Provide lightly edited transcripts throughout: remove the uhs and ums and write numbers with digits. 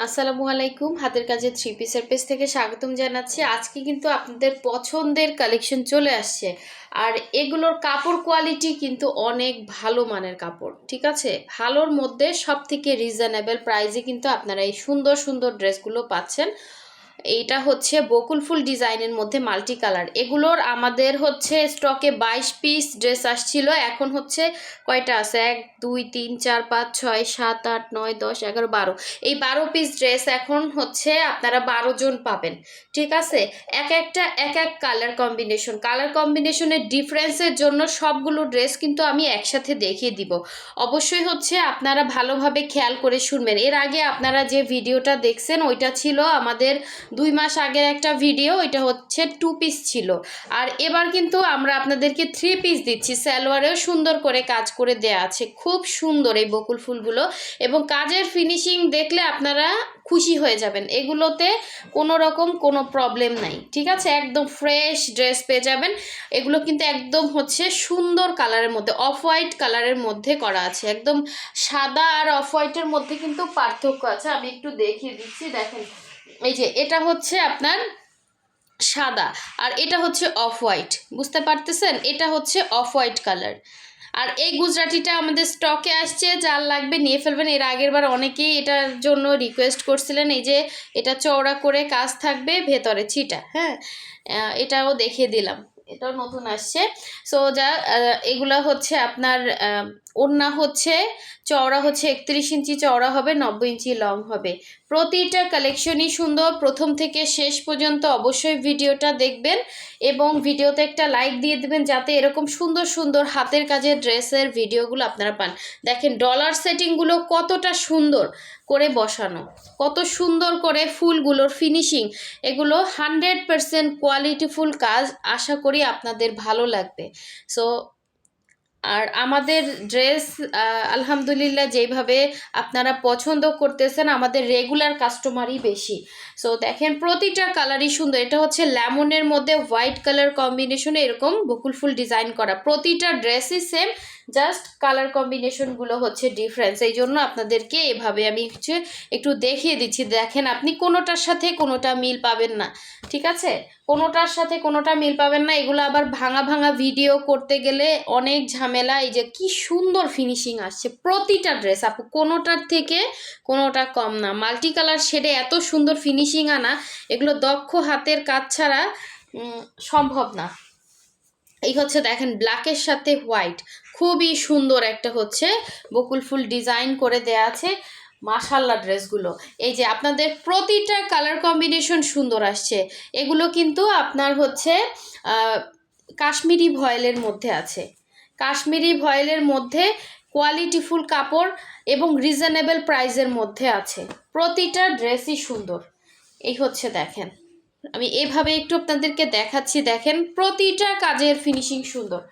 আসসালামু আলাইকুম। হাতের কাজের থ্রি পিসের পেজ থেকে স্বাগতম জানাচ্ছি। আজকে কিন্তু আপনাদের পছন্দের কালেকশন চলে আসছে, আর এগুলোর কাপড় কোয়ালিটি কিন্তু অনেক ভালো মানের কাপড়। ঠিক আছে, ভালোর মধ্যে সব থেকে রিজনেবল প্রাইসে কিন্তু আপনারা এই সুন্দর সুন্দর ড্রেসগুলো পাচ্ছেন। এইটা হচ্ছে বকুল ফুল ডিজাইনের মধ্যে মাল্টি কালার। এগুলোর আমাদের হচ্ছে স্টকে 22 পিস ড্রেস আসছিল, এখন হচ্ছে কয়টা আছে, 1 2 3 4 5 6 7 8 9 10 11 12। এই 12 পিস ড্রেস এখন হচ্ছে আপনারা 12 জন পাবেন। ঠিক আছে, এক এক কালার কম্বিনেশনের ডিফারেন্সের জন্য সবগুলো ড্রেস কিন্তু আমি একসাথে দেখিয়ে দিব। অবশ্যই হচ্ছে আপনারা ভালোভাবে খেয়াল করে শুনবেন। এর আগে আপনারা যে ভিডিওটা দেখছেন ওইটা ছিল আমাদের 2 মাস আগের একটা ভিডিও, এটা হচ্ছে 2 পিস ছিল। আর এবার কিন্তু আমরা আপনাদেরকে 3 পিস দিচ্ছি। সালোয়ারেও সুন্দর করে কাজ করে দেয়া আছে, খুব সুন্দর এই বকুল ফুলগুলো, এবং কাজের ফিনিশিং দেখলে আপনারা খুশি হয়ে যাবেন। এগুলোতে কোনো রকম কোনো প্রবলেম নাই। ঠিক আছে, একদম ফ্রেশ ড্রেস পেয়ে যাবেন। এগুলো কিন্তু একদম হচ্ছে সুন্দর কালারের মধ্যে, অফ হোয়াইট কালারের মধ্যে করা আছে। একদম সাদা আর অফ হোয়াইটের মধ্যে কিন্তু পার্থক্য আছে, আমি একটু দেখিয়ে দিচ্ছি। দেখেন, এই যে এটা হচ্ছে আপনার সাদা, আর এটা হচ্ছে অফ হোয়াইট, বুঝতে পারতেছেন? এটা হচ্ছে অফ হোয়াইট কালার। আর এই গুজরাটিটা আমাদের স্টকে আসছে, যার লাগবে নিয়ে ফেলবেন। এর আগের বার অনেকেই এটার জন্য রিকোয়েস্ট করছিলেন। এই যে এটা চওড়া করে কাজ থাকবে, ভেতরে ছিটা, হ্যাঁ, এটাও দেখিয়ে দিলাম, এটাও নতুন আসছে। সো যা এগুলা হচ্ছে আপনার ওড়না হচ্ছে চওড়া হচ্ছে 31 ইঞ্চি চওড়া হবে, 90 ইঞ্চি লং হবে। প্রতিটা কালেকশনই সুন্দর, প্রথম থেকে শেষ পর্যন্ত অবশ্যই ভিডিওটা দেখবেন এবং ভিডিওতে একটা লাইক দিয়ে দেবেন, যাতে এরকম সুন্দর সুন্দর হাতের কাজের ড্রেসের ভিডিওগুলো আপনারা পান। দেখেন ডলার সেটিংগুলো কতটা সুন্দর করে বসানো, কত সুন্দর করে ফুলগুলোর ফিনিশিং, এগুলো 100% কোয়ালিটিফুল কাজ। আশা করি আপনাদের ভালো লাগবে। সো আর আমাদের ড্রেস আলহামদুলিল্লাহ যেইভাবে আপনারা পছন্দ করতেছেন, আমাদের রেগুলার কাস্টমারই বেশি। সো দেখেন প্রতিটা কালারই সুন্দর। এটা হচ্ছে লেমনের মধ্যে হোয়াইট কালার কম্বিনেশনে এরকম বকুল ফুল ডিজাইন করা। প্রতিটা ড্রেসই সেম, জাস্ট কালার কম্বিনেশনগুলো হচ্ছে ডিফারেন্স। এই জন্য আপনাদেরকে এভাবে আমি হচ্ছে একটু দেখিয়ে দিচ্ছি। দেখেন, আপনি কোনোটার সাথে কোনোটা মিল পাবেন না। ঠিক আছে, কোনোটার সাথে কোনোটা মিল পাবেন না। এগুলো আবার ভাঙা ভাঙা ভিডিও করতে গেলে অনেক ঝামেলা। এই যে কি সুন্দর ফিনিশিং আসছে প্রতিটা ড্রেস, আপু কোনোটার থেকে কোনোটা কম না। মাল্টি কালার শেডে এত সুন্দর ফিনিশিং আনা, এগুলো দক্ষ হাতের কাজ ছাড়া সম্ভব না। এই হচ্ছে দেখেন ব্ল্যাকের সাথে হোয়াইট, খুবই সুন্দর একটা হচ্ছে বকুল ফুল ডিজাইন করে দেয়া আছে। মাশাল্লাহ ড্রেসগুলো, এই যে আপনাদের প্রতিটা কালার কম্বিনেশন সুন্দর আসছে। এগুলো কিন্তু আপনার হচ্ছে কাশ্মীরি ভয়েলের মধ্যে আছে, কাশ্মীরি ভয়েলের মধ্যে কোয়ালিটিফুল কাপড় এবং রিজনেবল প্রাইসের মধ্যে আছে। প্রতিটা ড্রেসই সুন্দর। এই হচ্ছে দেখেন, আমি এভাবে একটু আপনাদেরকে দেখাচ্ছি। দেখেন প্রতিটা কাজের ফিনিশিং সুন্দর।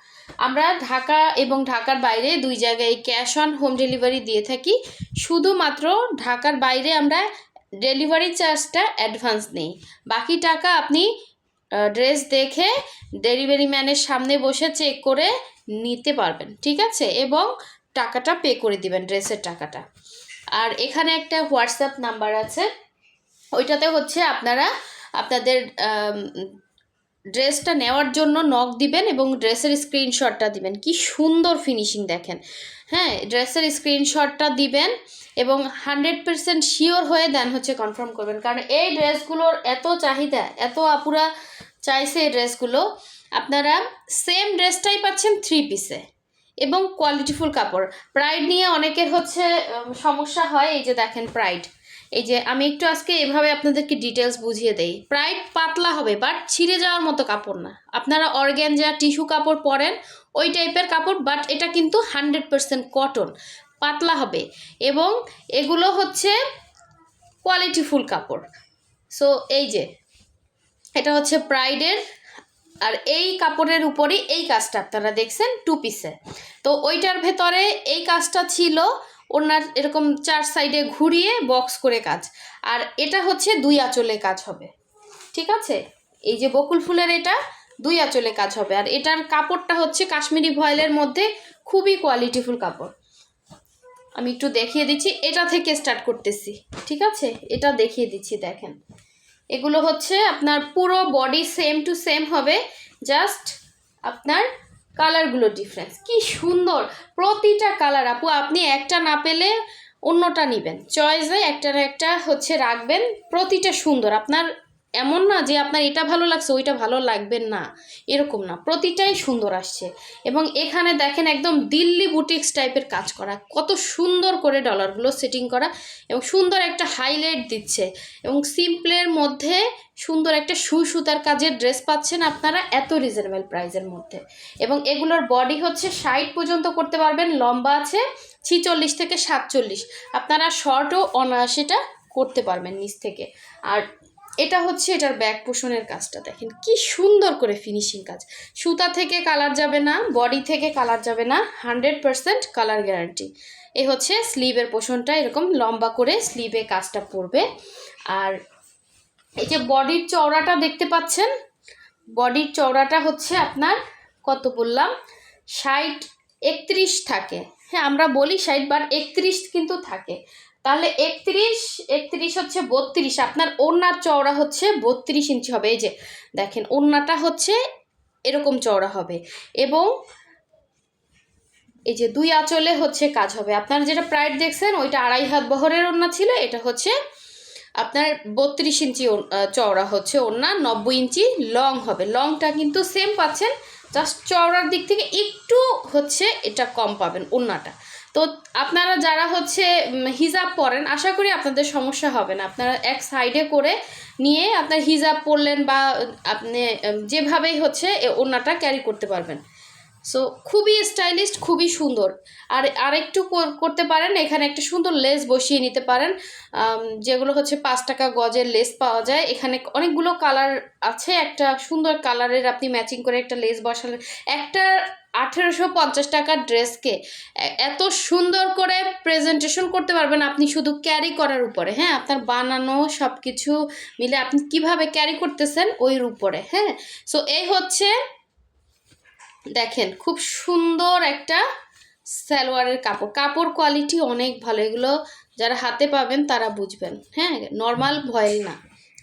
আমরা ঢাকা এবং ঢাকার বাইরে 2 জায়গায় ক্যাশ অন হোম ডেলিভারি দিয়ে থাকি। শুধুমাত্র ঢাকার বাইরে আমরা ডেলিভারি চার্জটা অ্যাডভান্স নেই, বাকি টাকা আপনি ড্রেস দেখে ডেলিভারি ম্যানের সামনে বসে চেক করে নিতে পারবেন। ঠিক আছে, এবং টাকাটা পে করে দিবেন, ড্রেসের টাকাটা। আর এখানে একটা হোয়াটসঅ্যাপ নাম্বার আছে, ওইটাতে হচ্ছে আপনারা আপনাদের ড্রেসটা নেওয়ার জন্য নক দিবেন এবং ড্রেসের স্ক্রিনশটটা দিবেন। কি সুন্দর ফিনিশিং দেখেন, হ্যাঁ, ড্রেসের স্ক্রিনশটটা দিবেন এবং 100% শিওর হয়ে দেন হচ্ছে কনফার্ম করবেন, কারণ এই ড্রেসগুলোর এত চাহিদা, এত আপুরা চাইছে এই ড্রেসগুলো। আপনারা সেম ড্রেসটাই পাচ্ছেন 3 পিসে এবং কোয়ালিটিফুল কাপড়। প্রাইড নিয়ে অনেকের হচ্ছে সমস্যা হয়। এই যে দেখেন প্রাইড, এই যে আমি একটু আজকে এভাবে আপনাদেরকে ডিটেলস বুঝিয়ে দেই। প্রাইড পাতলা হবে, বাট ছিঁড়ে যাওয়ার মতো কাপড় না। আপনারা অর্গ্যানজা টিস্যু কাপড় পরেন, ওই টাইপের কাপড়, বাট এটা কিন্তু 100% কটন, পাতলা হবে এবং এগুলো হচ্ছে কোয়ালিটিফুল কাপড়। সো এই যে এটা হচ্ছে প্রাইডের, আর এই কাপড়ের উপরেই এই কাজটা আপনারা দেখছেন 2 পিসে। তো ওইটার ভেতরে এই কাজটা ছিল, ওনার এরকম 4 সাইডে ঘুরিয়ে বক্স করে কাজ, আর এটা হচ্ছে 2 আঁচলে কাজ হবে। ঠিক আছে, এই যে বকুল ফুলের এটা 2 আঁচলে কাজ হবে, আর এটার কাপড়টা হচ্ছে কাশ্মীরি ভয়েলের মধ্যে খুবই কোয়ালিটিফুল কাপড়। আমি একটু দেখিয়ে দিচ্ছি, এটা থেকে স্টার্ট করতেছি, ঠিক আছে? এটা দেখিয়ে দিচ্ছি, দেখেন এগুলো হচ্ছে আপনার পুরো বডি সেম টু সেম হবে, জাস্ট আপনার কালারগুলো ডিফারেন্স। কি সুন্দর প্রতিটা কালার আপু, আপনি একটা না পেলে অন্যটা নেবেন, চয়েসে একটা না একটা হচ্ছে রাখবেন, প্রতিটা সুন্দর। আপনার এমন না যে আপনার এটা ভালো লাগছে ওইটা ভালো লাগবে না, এরকম না, প্রতিটাই সুন্দর আসছে। এবং এখানে দেখেন একদম দিল্লি বুটিক্স টাইপের কাজ করা, কত সুন্দর করে ডলারগুলো সেটিং করা এবং সুন্দর একটা হাইলাইট দিচ্ছে। এবং সিম্পলের মধ্যে সুন্দর একটা সুতার কাজের ড্রেস পাচ্ছেন আপনারা এত রিজনেবল প্রাইসের মধ্যে। এবং এগুলোর বডি হচ্ছে 60 পর্যন্ত করতে পারবেন, লম্বা আছে 46 থেকে 47, আপনারা শর্টও অনায়াসেটা করতে পারবেন নিচ থেকে। আর এটা হচ্ছে এটার ব্যাক পোষণের কাজটা দেখেন কি সুন্দর করে ফিনিশিং কাজ, সুতা থেকে কালার যাবে না, বডি থেকে কালার যাবে না, 100% কালার গ্যারান্টি। এই হচ্ছে স্লিভের পোষণটা, এরকম লম্বা করে স্লিভে কাজটা পড়বে। আর এই যে বডির চওড়াটা দেখতে পাচ্ছেন, বডির চওড়াটা হচ্ছে আপনার কত বললাম, 60 31 থাকে, হ্যাঁ আমরা বলি 60 বাট 31 কিন্তু থাকে। তাহলে 31 হচ্ছে 32, আপনার ওড়নার চওড়া হচ্ছে 32 ইঞ্চি হবে। এই যে দেখেন ওড়নাটা হচ্ছে এরকম চওড়া হবে, এবং এই যে 2 আঁচলে হচ্ছে কাজ হবে। আপনার যেটা প্রাইড দেখছেন ওইটা 2.5 হাত বহরের ওড়না ছিল, এটা হচ্ছে আপনার 32 ইঞ্চি চওড়া হচ্ছে ওড়না, 90 ইঞ্চি লং হবে। লংটা কিন্তু সেম পাচ্ছেন, জাস্ট চওড়ার দিক থেকে একটু হচ্ছে এটা কম পাবেন ওড়নাটা। তো আপনারা যারা হচ্ছে হিজাব পরেন আশা করি আপনাদের সমস্যা হবে না, আপনারা এক সাইডে করে নিয়ে আপনার হিজাব পরলেন বা আপনি যেভাবেই হচ্ছে ওড়নাটা ক্যারি করতে পারবেন। সো খুবই স্টাইলিশ, খুবই সুন্দর। আর আরেকটু করতে পারেন, এখানে একটা সুন্দর লেস বসিয়ে নিতে পারেন, যেগুলো হচ্ছে 5 টাকা গজের লেস পাওয়া যায়। এখানে অনেকগুলো কালার আছে, একটা সুন্দর কালারের আপনি ম্যাচিং করে একটা লেস বসালেন। একটা 1850 টাকার ড্রেসকে এত সুন্দর করে প্রেজেন্টেশন করতে পারবেন আপনি শুধু ক্যারি করার উপরে, হ্যাঁ আপনার বানানো সব কিছু মিলে আপনি কিভাবে ক্যারি করতেছেন ওইর উপরে। হ্যাঁ, সো এই হচ্ছে দেখেন খুব সুন্দর একটা সালোয়ারের কাপড়, কাপড় কোয়ালিটি অনেক ভালো, এগুলো যারা হাতে পাবেন তারা বুঝবেন, হ্যাঁ নর্মাল ভয়েল না,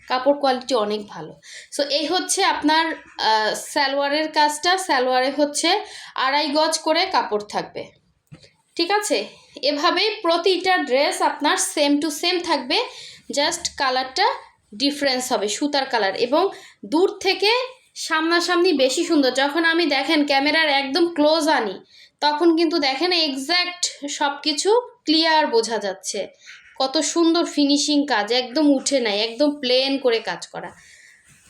কাপড় কোয়ালিটি অনেক ভালো। সো এই হচ্ছে আপনার সালোয়ারের কাজটা, সালোয়ারে হচ্ছে 2.5 গজ করে কাপড় থাকবে, ঠিক আছে? এভাবেই প্রতিটা ড্রেস আপনার সেম টু সেম থাকবে, জাস্ট কালারটা ডিফারেন্স হবে, সুতার কালার। এবং দূর থেকে সামনাসামনি বেশি সুন্দর, যখন আমি দেখেন ক্যামেরার একদম ক্লোজ আনি তখন কিন্তু দেখেন এক্স্যাক্ট সব কিছু ক্লিয়ার বোঝা যাচ্ছে, কত সুন্দর ফিনিশিং কাজ, একদম উঠে নাই, একদম প্লেন করে কাজ করা।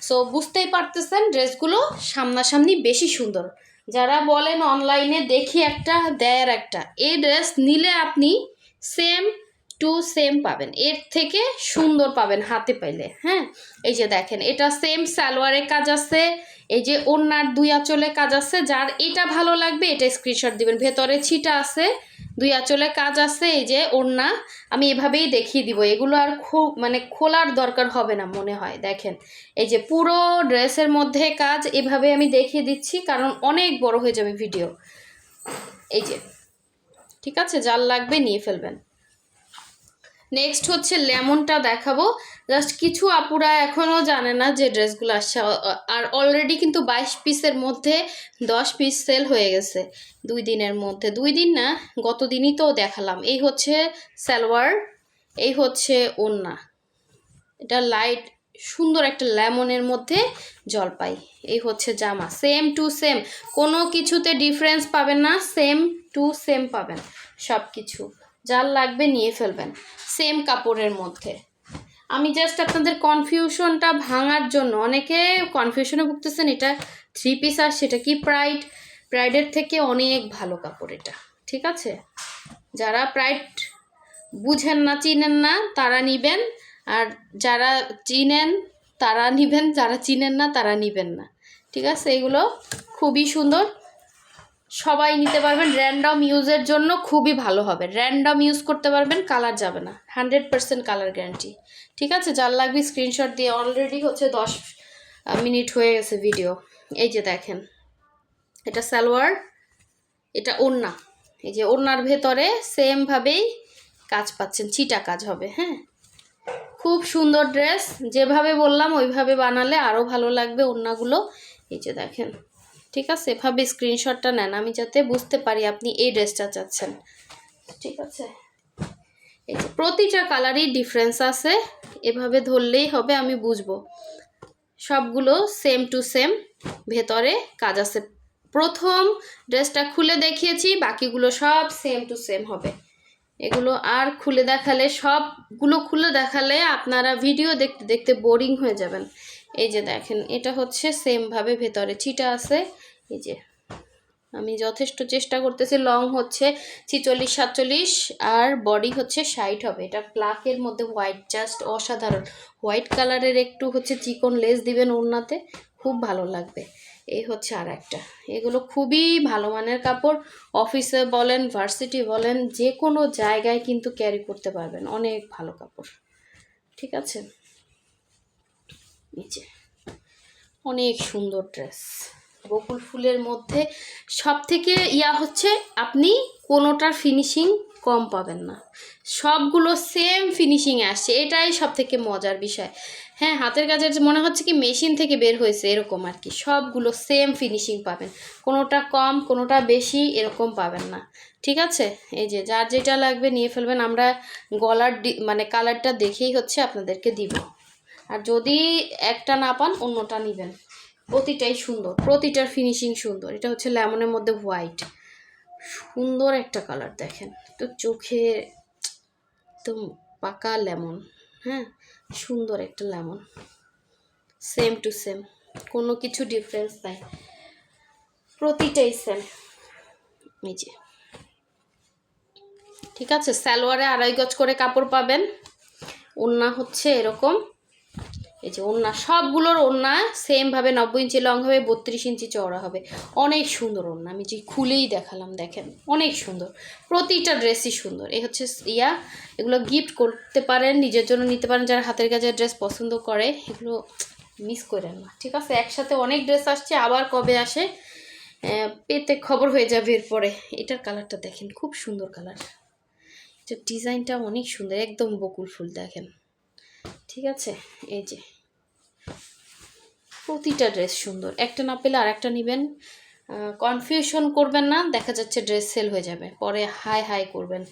সো বুঝতেই পারতেছেন ড্রেসগুলো সামনাসামনি বেশি সুন্দর। যারা বলেন অনলাইনে দেখি একটা দেয় আর একটা, এই ড্রেস নিলে আপনি সেম টু সেম পাবেন, এর থেকে সুন্দর পাবেন হাতে পাইলে। হ্যাঁ, এই যে দেখেন এটা সেম সালোয়ারের কাজ আছে, এই যে ওড়নার 2 আঁচলে কাজ আছে, যার এটা ভালো লাগবে এটা স্ক্রিনশট দিবেন। ভেতরে ছিটা আছে, 2 আঁচলে কাজ আছে, এই যে ওড়না আমি এভাবেই দেখিয়ে দিব, এগুলো আর মানে খোলার দরকার হবে না মনে হয়। দেখেন এই যে পুরো ড্রেসের মধ্যে কাজ, এভাবে আমি দেখিয়ে দিচ্ছি কারণ অনেক বড় হয়ে যাবে ভিডিও। এই যে ঠিক আছে, যার লাগবে নিয়ে ফেলবেন। নেক্সট হচ্ছে লেমনটা দেখাবো, জাস্ট কিছু আপুরা এখনও জানে না যে ড্রেসগুলো আসছে, আর অলরেডি কিন্তু 22 পিসের মধ্যে 10 পিস সেল হয়ে গেছে 2 দিনের মধ্যে, 2 দিন না গত দিনই তো দেখালাম। এই হচ্ছে সালোয়ার, এই হচ্ছে ওড়না, এটা লাইট সুন্দর একটা লেমনের মধ্যে জলপাই, এই হচ্ছে জামা, সেম টু সেম, কোনো কিছুতে ডিফারেন্স পাবেন না, সেম টু সেম পাবেন সব কিছু, যার লাগবে নিয়ে ফেলবেন সেম কাপড়ের মধ্যে। আমি জাস্ট আপনাদের কনফিউশনটা ভাঙার জন্য, অনেকে কনফিউশনে ভুগতেছেন এটা 3 পিস আর সেটা কি প্রাইডের থেকে অনেক ভালো কাপড় এটা, ঠিক আছে? যারা প্রাইড বুঝেন না চিনেন না তারা নিবেন, আর যারা চিনেন তারা নিবেন, যারা চিনেন না তারা নিবেন না, ঠিক আছে? এগুলো খুবই সুন্দর, সবাই নিতে পারবেন, র্যান্ডম ইউজের জন্য খুবই ভালো হবে, র্যান্ডম ইউজ করতে পারবেন, কালার যাবে না, 100% কালার গ্যারান্টি, ঠিক আছে? যার লাগবে স্ক্রিনশট দিয়ে, অলরেডি হচ্ছে 10 মিনিট হয়ে গেছে ভিডিও। এই যে দেখেন এটা সালোয়ার, এটা ওড়না, এই যে ওড়নার ভেতরে সেমভাবেই কাজ পাচ্ছেন, চিটা কাজ হবে। হ্যাঁ, খুব সুন্দর ড্রেস, যেভাবে বললাম ওইভাবে বানালে আরও ভালো লাগবে ওড়নাগুলো। এই যে দেখেন, ঠিক আছে, এভাবে স্ক্রিনশটটা নেন আমি যাতে বুঝতে পারি আপনি এই ড্রেসটা চাচ্ছেন। ঠিক আছে, এই যে প্রতিটা কালারই ডিফারেন্স আছে, এভাবে ধরলেই হবে আমি বুঝবো। সবগুলো সেম টু সেম, ভেতরে কাজ আছে। প্রথম ড্রেসটা খুলে দেখিয়েছি, বাকিগুলো সব সেম টু সেম হবে। এগুলো আর খুলে দেখালে, সবগুলো খুলে দেখালে আপনারা ভিডিও দেখতে দেখতে বোরিং হয়ে যাবেন। এই যে দেখেন, এটা হচ্ছে সেমভাবে ভেতরে চিটা আছে। এই যে আমি যথেষ্ট চেষ্টা করতেছি, লং হচ্ছে 46-47 আর বডি হচ্ছে 60 হবে। এটা ব্ল্যাকের মধ্যে হোয়াইট, জাস্ট অসাধারণ। হোয়াইট কালারের একটু হচ্ছে চিকন লেস দিবেন ওড়নাতে, খুব ভালো লাগবে। এই হচ্ছে আর একটা, এগুলো খুবই ভালো মানের কাপড়। অফিসে বলেন, ভার্সিটি বলেন, যে কোনো জায়গায় কিন্তু ক্যারি করতে পারবেন, অনেক ভালো কাপড়। ঠিক আছে, নিচে অনেক সুন্দর ড্রেস, বকুল ফুলের মধ্যে সব থেকে হচ্ছে আপনি কোনোটার ফিনিশিং কম পাবেন না, সবগুলো সেম ফিনিশিংয়ে আসছে, এটাই সব থেকে মজার বিষয়। হ্যাঁ, হাতের কাজের মনে হচ্ছে কি মেশিন থেকে বের হয়েছে এরকম আর কি, সবগুলো সেম ফিনিশিং পাবেন, কোনোটা কম কোনোটা বেশি এরকম পাবেন না। ঠিক আছে, এই যে যার যেটা লাগবে নিয়ে ফেলবেন, আমরা গলার মানে কালারটা দেখেই হচ্ছে আপনাদেরকে দিব, আর যদি একটা না পান অন্যটা নেবেন। প্রতিটাই সুন্দর, প্রতিটার ফিনিশিং সুন্দর। এটা হচ্ছে লেমনের মধ্যে হোয়াইট, সুন্দর একটা কালার দেখেন তো, চোখে একদম পাকা লেমন। হ্যাঁ, সুন্দর একটা লেমন, সেম টু সেম, কোনো কিছু ডিফারেন্স নাই, প্রতিটাই সেম। এই যে, ঠিক আছে, সালোয়ারে 2.5 গজ করে কাপড় পাবেন, ওড়না হচ্ছে এরকম। এই যে ওড়না, সবগুলোর ওড়না সেমভাবে 90 ইঞ্চি লং হবে, 32 ইঞ্চি চওড়া হবে। অনেক সুন্দর ওড়না, আমি যে খুলেই দেখালাম, দেখেন অনেক সুন্দর, প্রতিটা ড্রেসই সুন্দর। এই হচ্ছে এগুলো গিফট করতে পারেন, নিজের জন্য নিতে পারেন, যারা হাতের কাজের ড্রেস পছন্দ করে, এগুলো মিস করেন না। ঠিক আছে, একসাথে অনেক ড্রেস আসছে, আবার কবে আসে পেতে খবর হয়ে যাবে এরপরে। এটার কালারটা দেখেন, খুব সুন্দর কালার, এটা ডিজাইনটা অনেক সুন্দর, একদম বকুল ফুল দেখেন। ঠিক আছে, এই যে প্রতিটা ড্রেস সুন্দর, একটা না পেলে আর একটা নেবেন, কনফিউশন করবেন না, দেখা যাচ্ছে ড্রেস সেল হয়ে যাবে, পরে হাই হাই করবেন।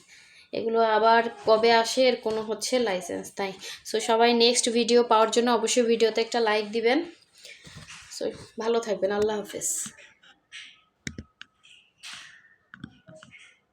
এগুলো আবার কবে আসে এর কোনো হচ্ছে লাইসেন্স তাই। সো সবাই নেক্সট ভিডিও পাওয়ার জন্য অবশ্যই ভিডিওতে একটা লাইক দিবেন। সো ভালো থাকবেন, আল্লাহ হাফেজ।